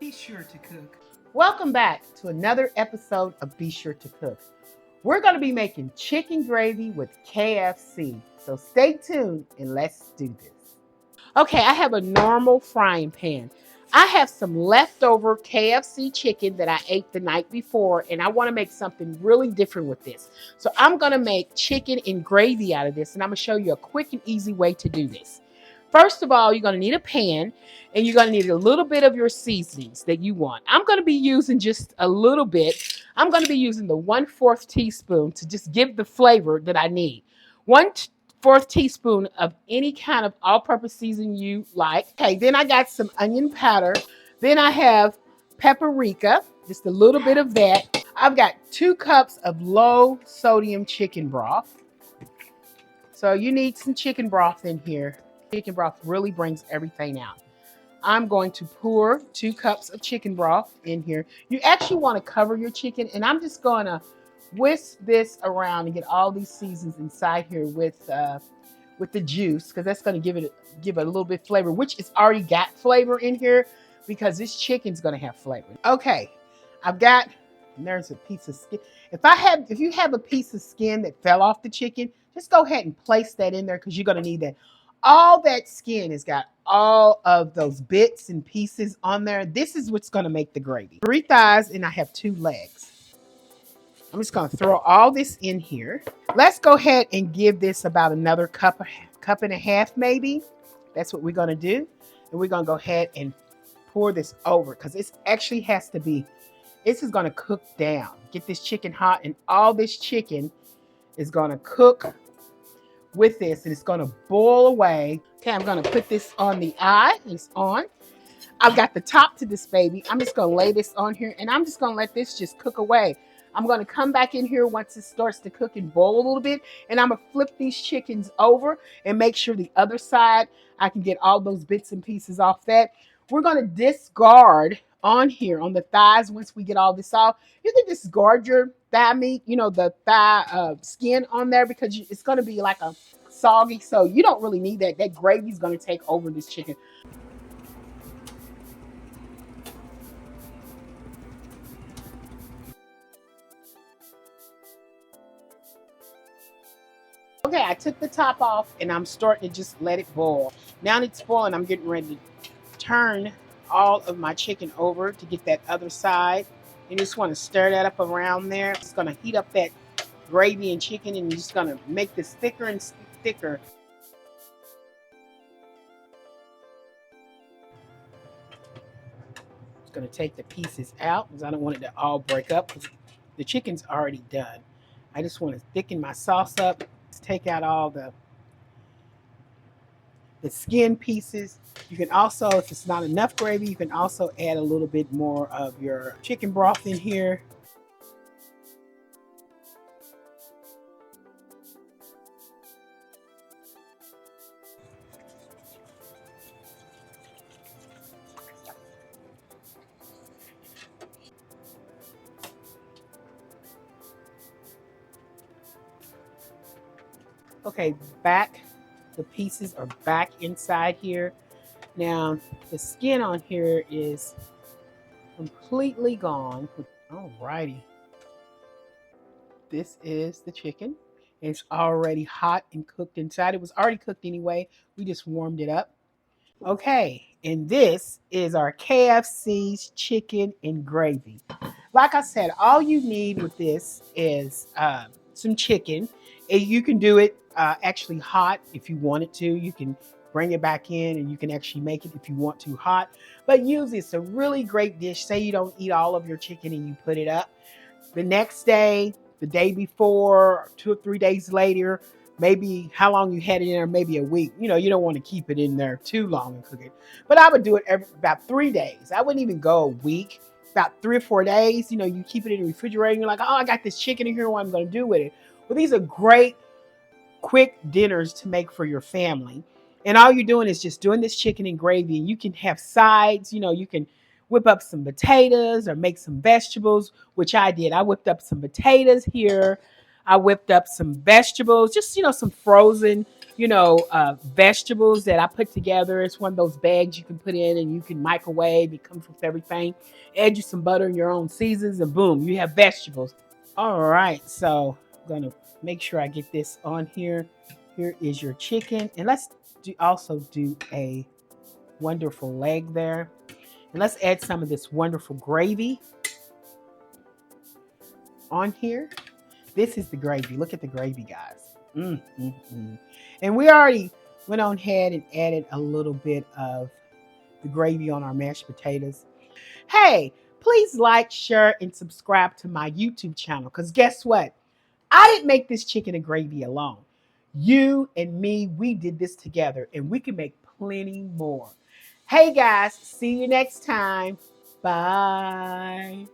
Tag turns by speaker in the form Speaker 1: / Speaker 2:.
Speaker 1: Be sure to cook.
Speaker 2: Welcome back to another episode of Be Sure to Cook. We're going to be making chicken gravy with KFC. So stay tuned and let's do this. Okay, I have a normal frying pan. I have some leftover KFC chicken that I ate the night before, and I want to make something really different with this. So I'm going to make chicken and gravy out of this, and I'm going to show you a quick and easy way to do this. First of all, you're going to need a pan, and you're going to need a little bit of your seasonings that you want. I'm going to be using just a little bit. I'm going to be using the 1/4 teaspoon to just give the flavor that I need. 1/4 teaspoon of any kind of all-purpose seasoning you like. Okay, then I got some onion powder. Then I have paprika, just a little bit of that. I've got 2 cups of low sodium chicken broth. So you need some chicken broth in here. Chicken broth really brings everything out. I'm going to pour 2 cups of chicken broth in here. You actually want to cover your chicken, and I'm just going to whisk this around and get all these seasons inside here with the juice, because that's going to give it a little bit flavor, which it's already got flavor in here because this chicken's going to have flavor. Okay, I've got, and there's a piece of skin. If you have a piece of skin that fell off the chicken, just go ahead and place that in there because you're going to need that. All that skin has got all of those bits and pieces on there. This is what's going to make the gravy. 3 thighs, and I have 2 legs. I'm just going to throw all this in here. Let's go ahead and give this about another cup and a half maybe. That's what we're going to do. And we're going to go ahead and pour this over because this actually has to be, this is going to cook down. Get this chicken hot, and all this chicken is going to cook with this, and it's going to boil away. Okay, I'm going to put this on the eye. It's on. I've got the top to this baby. I'm just going to lay this on here, and I'm just going to let this just cook away. I'm going to come back in here once it starts to cook and boil a little bit, and I'm going to flip these chickens over and make sure the other side, I can get all those bits and pieces off that. We're going to discard on here on the thighs. Once we get all this off, you can discard your thigh meat, the thigh skin on there, because it's going to be like a soggy, so you don't really need that. That gravy is going to take over this chicken. Okay, I took the top off, and I'm starting to just let it boil. Now it's boiling, I'm getting ready to turn all of my chicken over to get that other side. You just want to stir that up around there. It's going to heat up that gravy and chicken, and you're just going to make this thicker and thicker. Just going to take the pieces out because I don't want it to all break up because the chicken's already done. I just want to thicken my sauce up. Take out all the skin pieces. You can also, if it's not enough gravy, you can also add a little bit more of your chicken broth in here. Okay, the pieces are back inside here. Now, the skin on here is completely gone. Alrighty. This is the chicken. It's already hot and cooked inside. It was already cooked anyway. We just warmed it up. Okay, and this is our KFC's chicken and gravy. Like I said, all you need with this is some chicken. And you can do it actually hot if you wanted to. You can bring it back in, and you can actually make it if you want to hot. But usually it's a really great dish. Say you don't eat all of your chicken and you put it up. The next day, the day before, 2 or 3 days later, maybe how long you had it in there, maybe a week. You don't want to keep it in there too long and cook it. But I would do it about 3 days. I wouldn't even go a week. About 3 or 4 days, you keep it in the refrigerator, and you're like, oh, I got this chicken in here, what I'm going to do with it. Well, these are great, quick dinners to make for your family. And all you're doing is just doing this chicken and gravy. And you can have sides, you can whip up some potatoes or make some vegetables, which I did. I whipped up some potatoes here. I whipped up some vegetables, just, some frozen vegetables that I put together. It's one of those bags you can put in and you can microwave. It comes with everything. Add you some butter and your own seasons, and boom, you have vegetables. All right, so I'm gonna make sure I get this on here. Here is your chicken, and let's also do a wonderful leg there. And let's add some of this wonderful gravy on here. This is the gravy. Look at the gravy, guys. And we already went on ahead and added a little bit of the gravy on our mashed potatoes. Hey, please like, share, and subscribe to my YouTube channel, because guess what? I didn't make this chicken and gravy alone. You and me, we did this together, and we can make plenty more. Hey guys, see you next time. Bye.